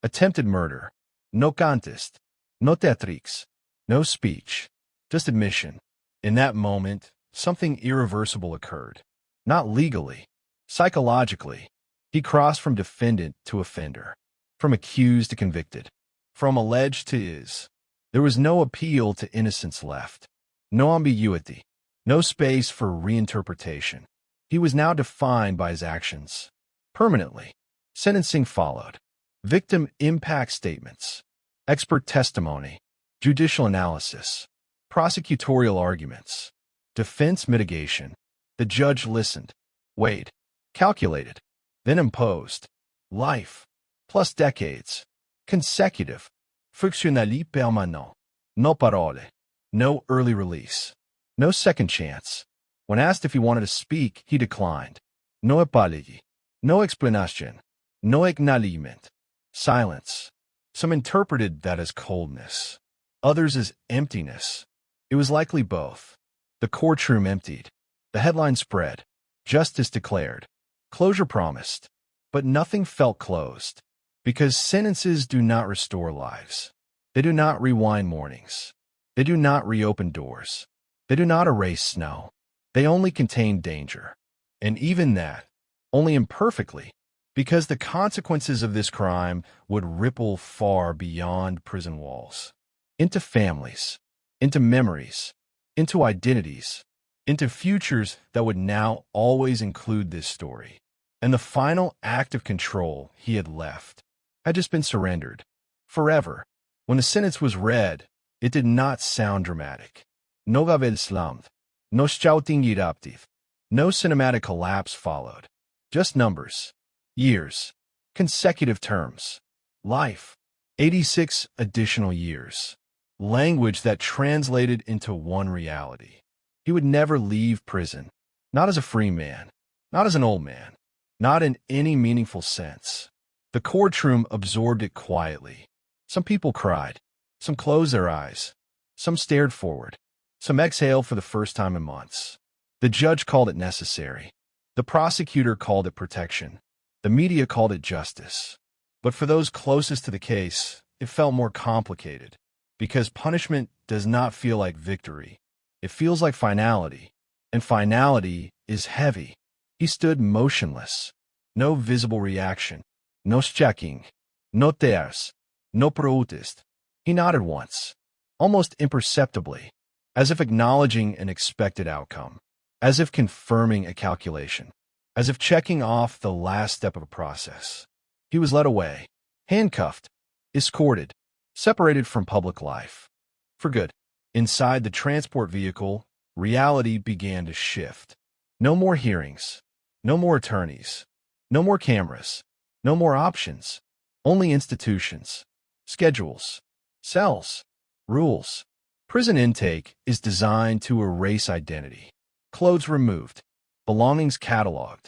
attempted murder, no contest, no theatrics, no speech, just admission. In that moment, something irreversible occurred. Not legally, psychologically. He crossed from defendant to offender, from accused to convicted, from alleged to is. There was no appeal to innocence left, no ambiguity, no space for reinterpretation. He was now defined by his actions. Permanently. Sentencing followed. Victim impact statements, expert testimony, judicial analysis, prosecutorial arguments, defense mitigation. The judge listened, weighed, calculated, then imposed. Life, plus decades, consecutive, fonctionnalité permanent, no parole, no early release, no second chance. When asked if he wanted to speak, he declined. No apology, no explanation, no acknowledgement. Silence. Some interpreted that as coldness, others as emptiness. It was likely both. The courtroom emptied. The headline spread. Justice declared. Closure promised. But nothing felt closed. Because sentences do not restore lives. They do not rewind mornings. They do not reopen doors. They do not erase snow. They only contain danger. And even that, only imperfectly, because the consequences of this crime would ripple far beyond prison walls. Into families, into memories, into identities, into futures that would now always include this story. And the final act of control he had left had just been surrendered. Forever. When the sentence was read, it did not sound dramatic. No gavel slammed. No shouting eruptive. No cinematic collapse followed. Just numbers. Years. Consecutive terms. Life. 86 additional years. Language that translated into one reality. He would never leave prison. Not as a free man. Not as an old man. Not in any meaningful sense. The courtroom absorbed it quietly. Some people cried. Some closed their eyes. Some stared forward. Some exhaled for the first time in months. The judge called it necessary. The prosecutor called it protection. The media called it justice. But for those closest to the case, it felt more complicated. Because punishment does not feel like victory. It feels like finality. And finality is heavy. He stood motionless. No visible reaction. No checking. No tears. No protest. He nodded once. Almost imperceptibly. As if acknowledging an expected outcome. As if confirming a calculation. As if checking off the last step of a process. He was led away. Handcuffed. Escorted. Separated from public life. For good. Inside the transport vehicle, reality began to shift. No more hearings. No more attorneys. No more cameras. No more options. Only institutions. Schedules. Cells. Rules. Prison intake is designed to erase identity. Clothes removed. Belongings cataloged.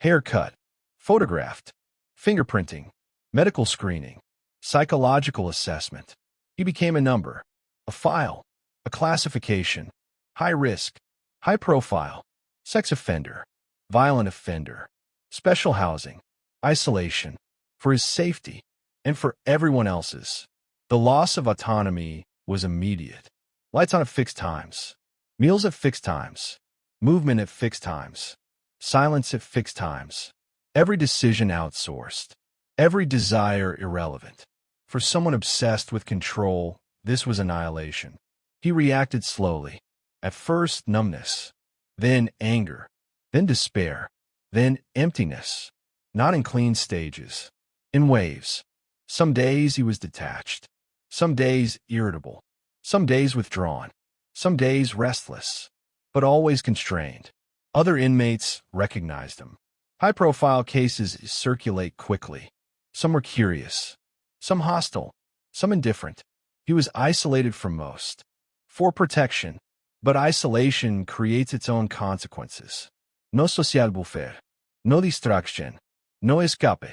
Hair cut. Photographed. Fingerprinting. Medical screening. Psychological assessment. He became a number. A file. A classification. High risk. High profile. Sex offender. Violent offender. Special housing. Isolation. For his safety. and for everyone else's. The loss of autonomy was immediate. Lights on at fixed times, meals at fixed times, movement at fixed times, silence at fixed times. Every decision outsourced, every desire irrelevant. For someone obsessed with control, this was annihilation. He reacted slowly. At first, numbness, then anger, then despair, then emptiness. Not in clean stages, in waves. Some days he was detached, some days irritable, some days withdrawn, some days restless, but always constrained. Other inmates recognized him. High-profile cases circulate quickly. Some were curious, some hostile, some indifferent. He was isolated from most, for protection, but isolation creates its own consequences. No social buffer, no distraction, no escape,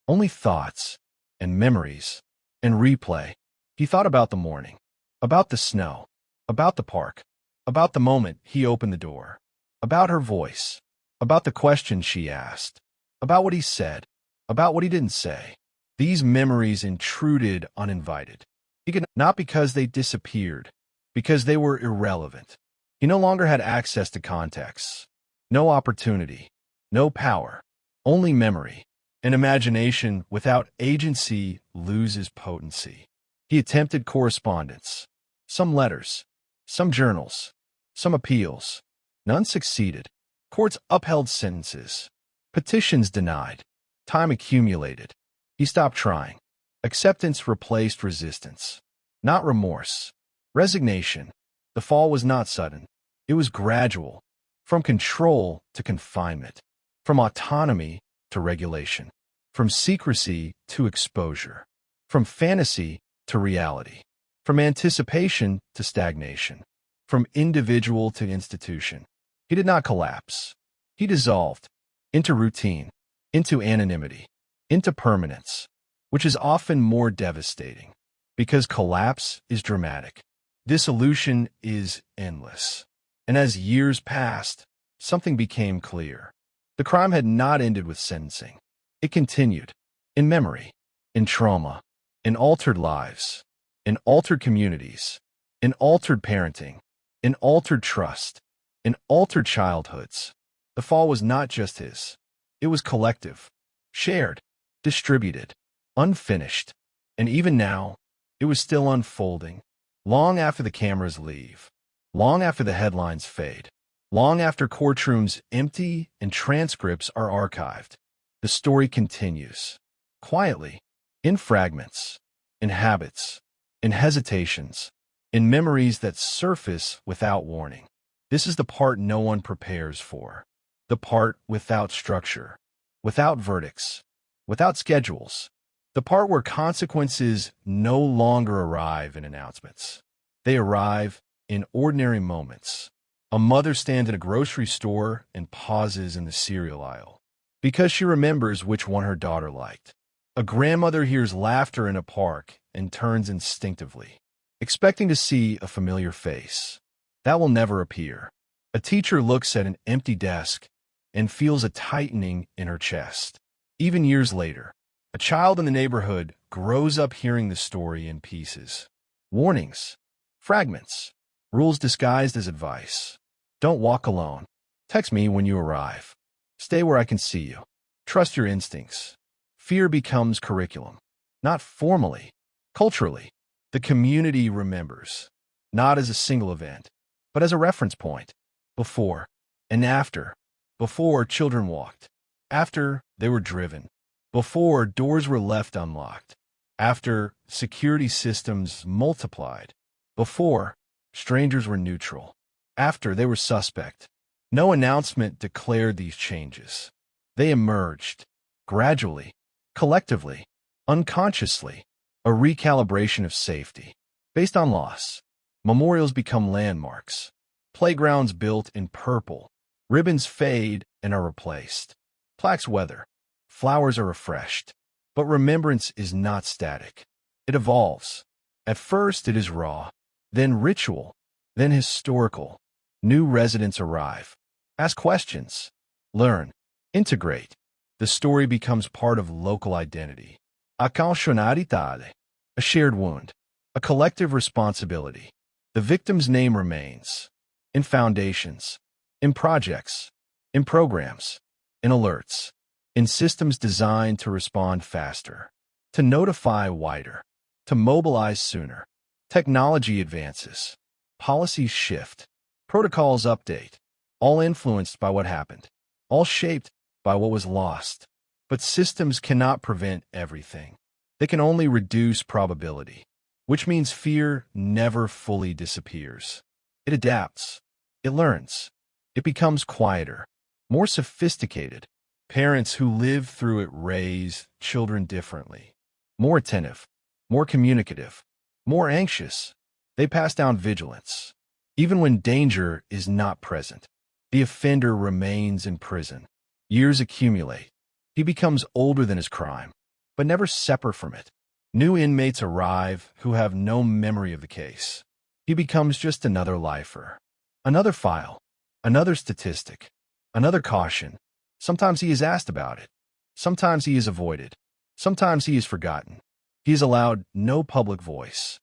only thoughts and memories and replay. He thought about the morning, about the snow, about the park, about the moment he opened the door, about her voice, about the questions she asked, about what he said, about what he didn't say. These memories intruded uninvited. He could not because they disappeared, because they were irrelevant. He no longer had access to contexts, no opportunity, no power, only memory. An imagination without agency loses potency. He attempted correspondence, some letters, some journals, some appeals. None succeeded. Courts upheld sentences. Petitions denied. Time accumulated. He stopped trying. Acceptance replaced resistance. Not remorse. Resignation. The fall was not sudden. It was gradual. From control to confinement. From autonomy to regulation. From secrecy to exposure. From fantasy to reality. From anticipation to stagnation. From individual to institution. He did not collapse. He dissolved into routine, into anonymity, into permanence, which is often more devastating because collapse is dramatic. Dissolution is endless. And as years passed, something became clear. The crime had not ended with sentencing. It continued in memory, in trauma, in altered lives, in altered communities, in altered parenting, in altered trust, in altered childhoods. The fall was not just his. It was collective, shared, distributed, unfinished. And even now, it was still unfolding, long after the cameras leave, long after the headlines fade, long after courtrooms empty and transcripts are archived. The story continues, quietly, in fragments, in habits, in hesitations, in memories that surface without warning. This is the part no one prepares for, the part without structure, without verdicts, without schedules, the part where consequences no longer arrive in announcements. They arrive in ordinary moments. A mother stands in a grocery store and pauses in the cereal aisle because she remembers which one her daughter liked. A grandmother hears laughter in a park and turns instinctively, expecting to see a familiar face. That will never appear. A teacher looks at an empty desk and feels a tightening in her chest. Even years later, a child in the neighborhood grows up hearing the story in pieces. Warnings, fragments, rules disguised as advice. Don't walk alone. Text me when you arrive. Stay where I can see you. Trust your instincts. Fear becomes curriculum. Not formally, culturally. The community remembers, not as a single event, but as a reference point. Before and after. Before children walked. After they were driven. Before doors were left unlocked. After security systems multiplied. Before strangers were neutral. After they were suspect. No announcement declared these changes. They emerged, gradually, collectively, unconsciously, a recalibration of safety. Based on loss, memorials become landmarks. Playgrounds built in purple. Ribbons fade and are replaced. Plaques weather. Flowers are refreshed. But remembrance is not static. It evolves. At first it is raw, then ritual, then historical. New residents arrive. Ask questions. Learn. Integrate. The story becomes part of local identity. Accountabilidade, a shared wound, a collective responsibility. The victim's name remains in foundations, in projects, in programs, in alerts, in systems designed to respond faster, to notify wider, to mobilize sooner. Technology advances, policies shift, protocols update, all influenced by what happened, all shaped by what was lost. But systems cannot prevent everything. They can only reduce probability, which means fear never fully disappears. It adapts. It learns. It becomes quieter, more sophisticated. Parents who live through it raise children differently, more attentive, more communicative, more anxious. They pass down vigilance. Even when danger is not present, the offender remains in prison. Years accumulate. He becomes older than his crime, but never separate from it. New inmates arrive who have no memory of the case. He becomes just another lifer, another file, another statistic, another caution. Sometimes he is asked about it. Sometimes he is avoided. Sometimes he is forgotten. He is allowed no public voice,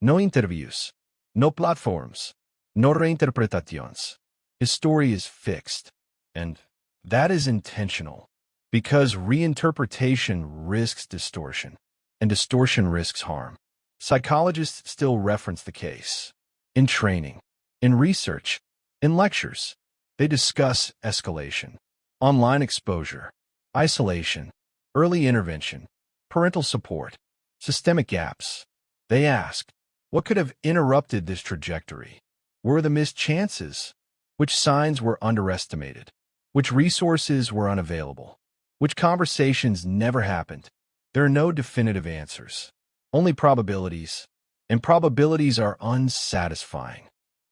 no interviews, no platforms, no reinterpretaciones. His story is fixed, and that is intentional, because reinterpretation risks distortion, and distortion risks harm. Psychologists still reference the case. In training, in research, in lectures, they discuss escalation, online exposure, isolation, early intervention, parental support, systemic gaps. They ask, what could have interrupted this trajectory? Were the missed chances? Which signs were underestimated? Which resources were unavailable? Which conversations never happened? There are no definitive answers, only probabilities, and probabilities are unsatisfying,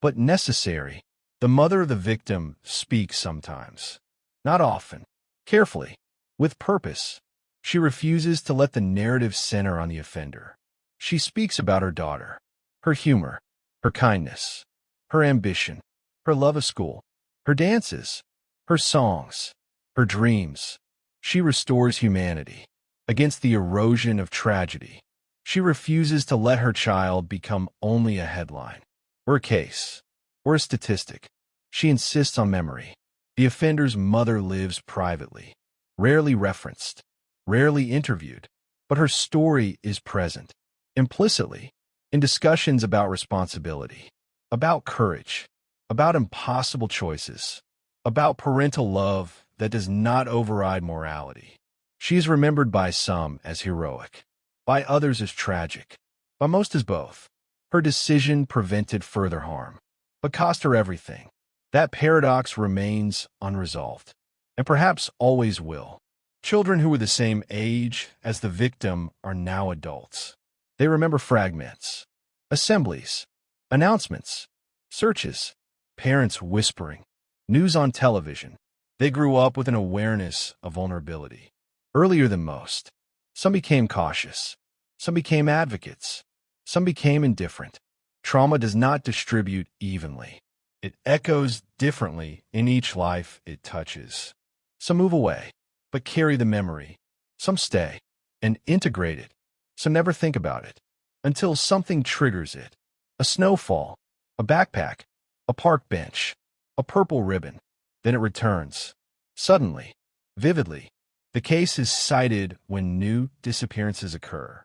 but necessary. The mother of the victim speaks sometimes, not often, carefully, with purpose. She refuses to let the narrative center on the offender. She speaks about her daughter, her humor, her kindness, her ambition, her love of school, her dances, her songs, her dreams. She restores humanity against the erosion of tragedy. She refuses to let her child become only a headline, or a case, or a statistic. She insists on memory. The offender's mother lives privately, rarely referenced, rarely interviewed, but her story is present, implicitly, in discussions about responsibility, about courage, about impossible choices, about parental love that does not override morality. She is remembered by some as heroic, by others as tragic, by most as both. Her decision prevented further harm, but cost her everything. That paradox remains unresolved, and perhaps always will. Children who were the same age as the victim are now adults. They remember fragments, assemblies, announcements, searches, parents whispering, news on television. They grew up with an awareness of vulnerability. Earlier than most, some became cautious, some became advocates, some became indifferent. Trauma does not distribute evenly. It echoes differently in each life it touches. Some move away, but carry the memory. Some stay and integrate it. Some never think about it until something triggers it. A snowfall, a backpack, a park bench, a purple ribbon. Then it returns. Suddenly, vividly. The case is cited when new disappearances occur.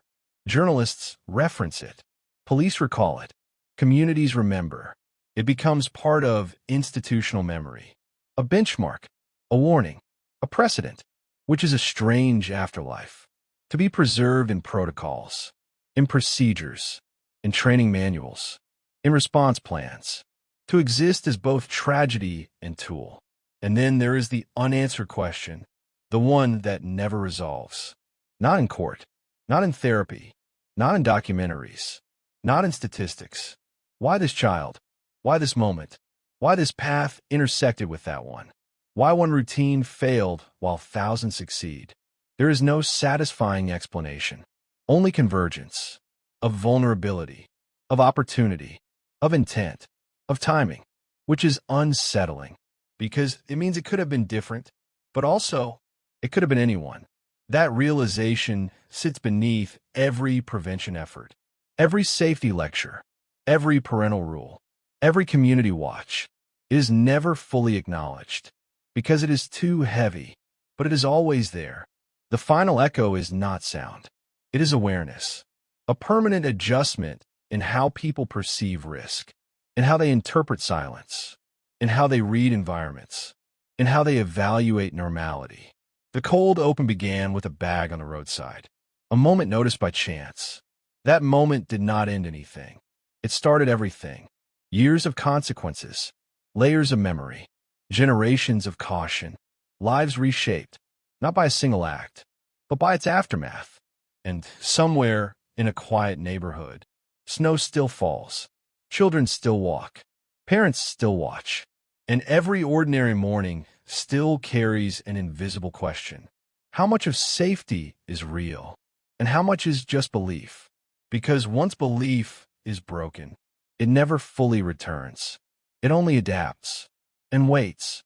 Journalists reference it. Police recall it. Communities remember. It becomes part of institutional memory, a benchmark, a warning, a precedent, which is a strange afterlife, to be preserved in protocols, in procedures, in training manuals, in response plans, to exist as both tragedy and tool. And then there is the unanswered question, the one that never resolves. Not in court, not in therapy, not in documentaries, not in statistics. Why this child? Why this moment? Why this path intersected with that one? Why one routine failed while thousands succeed? There is no satisfying explanation, only convergence of vulnerability, of opportunity, of intent, of timing, which is unsettling because it means it could have been different, but also it could have been anyone. That realization sits beneath every prevention effort, every safety lecture, every parental rule, every community watch. It is never fully acknowledged because it is too heavy, but it is always there. The final echo is not sound. It is awareness, a permanent adjustment in how people perceive risk, in how they interpret silence, in how they read environments, in how they evaluate normality. The cold open began with a bag on the roadside, a moment noticed by chance. That moment did not end anything. It started everything. Years of consequences, layers of memory, generations of caution, lives reshaped, not by a single act, but by its aftermath. And somewhere in a quiet neighborhood, snow still falls, children still walk, parents still watch, and every ordinary morning still carries an invisible question. How much of safety is real, and how much is just belief? Because once belief is broken, it never fully returns. It only adapts and waits